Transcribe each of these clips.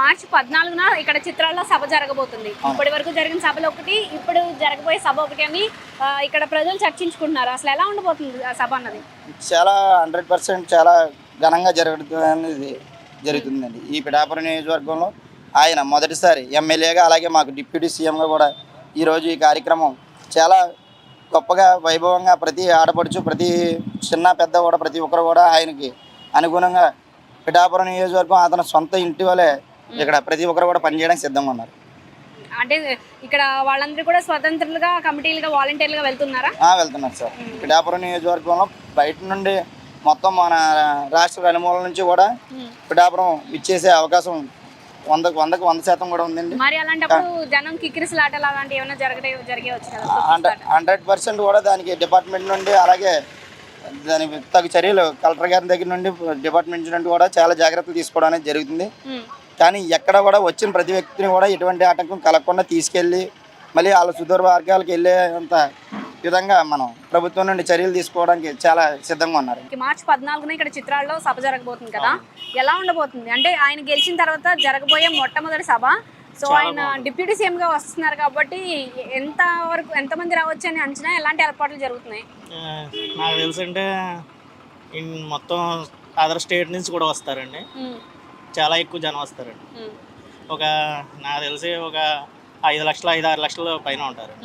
మార్చి 14న ఇక్కడ చిత్రాల్లో సభ జరగబోతుంది. ఇప్పటి వరకు జరిగిన సభలు ఒకటి, ఇప్పుడు జరగబోయే సభ ఒకటి అని ఇక్కడ ప్రజలు చర్చించుకుంటున్నారు. అసలు ఎలా ఉండబోతుంది ఆ సభ అన్నది? చాలా 100% చాలా ఘనంగా జరుగుతుందండి. ఈ పిఠాపురం నియోజకవర్గంలో ఆయన మొదటిసారి ఎమ్మెల్యేగా, అలాగే మాకు డిప్యూటీ సీఎంగా కూడా ఈరోజు ఈ కార్యక్రమం చాలా గొప్పగా వైభవంగా ప్రతి ఆడపడుచు, ప్రతి చిన్న పెద్ద కూడా ప్రతి ఒక్కరు కూడా ఆయనకి అనుగుణంగా పిఠాపురం నియోజకవర్గం అతని సొంత ఇంటి వలె ఇక్కడ ప్రతి ఒక్కరు కూడా పనిచేయడానికి సిద్ధంగా ఉన్నారు. అంటే ఇక్కడ వాళ్ళందరూ కూడా స్వతంత్రులుగా, కమిటీలుగా, వాలంటీర్లుగా వెళ్తున్నారా? వెళ్తున్నారు సార్. పిఠాపురం నియోజకవర్గంలో బయట నుండి మొత్తం మన రాష్ట్ర నలుమూలల నుంచి కూడా పిఠాపురం ఇచ్చేసే అవకాశం 100% కూడా ఉందండి. మరి అలాంటప్పుడు జనం కిక్కిరిసలాటలు అలాంటివి ఏమైనా జరిగే వచ్చు కదా? 100% కూడా దానికి డిపార్ట్మెంట్ నుండి, అలాగే దానికి తగు చర్యలు కలెక్టర్ గారి దగ్గర నుండి, డిపార్ట్మెంట్ నుండి కూడా చాలా జాగ్రత్తలు తీసుకోవడం అనేది జరుగుతుంది. కానీ ఎక్కడ కూడా వచ్చిన ప్రతి వ్యక్తిని కూడా ఎటువంటి ఆటంకం కలగకుండా తీసుకెళ్ళి మళ్ళీ వాళ్ళ సుదూర మార్గాలకు వెళ్ళేంత విధంగా మనం ప్రభుత్వం నుండి చర్యలు తీసుకోవడానికి చాలా సిద్ధంగా ఉన్నారు. మార్చి 14న ఇక్కడ చిత్రాల్లో సభ జరగబోతుంది కదా, ఎలా ఉండబోతుంది? అంటే ఆయన గెలిచిన తర్వాత జరగబోయే మొట్టమొదటి సభ. సో ఆయన డిప్యూటీ సీఎం గా వస్తున్నారు కాబట్టి ఎంతమంది రావచ్చు అని అంచనా, ఎలాంటి ఏర్పాట్లు జరుగుతున్నాయి? నాకు తెలిసి అంటే మొత్తం అదర్ స్టేట్ నుంచి కూడా వస్తారండి. చాలా ఎక్కువ జనం వస్తారండి. నాకు తెలిసి ఒక 5-6 లక్షల పైన ఉంటారు.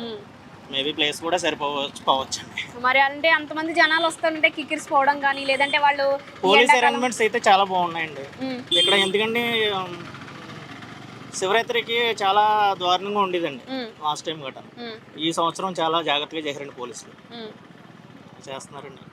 మేబీ ప్లేస్ కూడా సరిపోవచ్చు. మరి అంటే అంతమంది జనాలు వస్తుంటే కిక్కిరిసిపోవడం కానీ, లేదంటే వాళ్ళు పోలీస్ అరేంజ్మెంట్స్ అయితే చాలా బాగున్నాయండి ఇక్కడ. ఎందుకంటే శివరాత్రికి చాలా దారుణంగా ఉండేదండి లాస్ట్ టైం గట్రా. ఈ సంవత్సరం చాలా జాగ్రత్తగా చేశారండి పోలీసులు, చేస్తున్నారండి.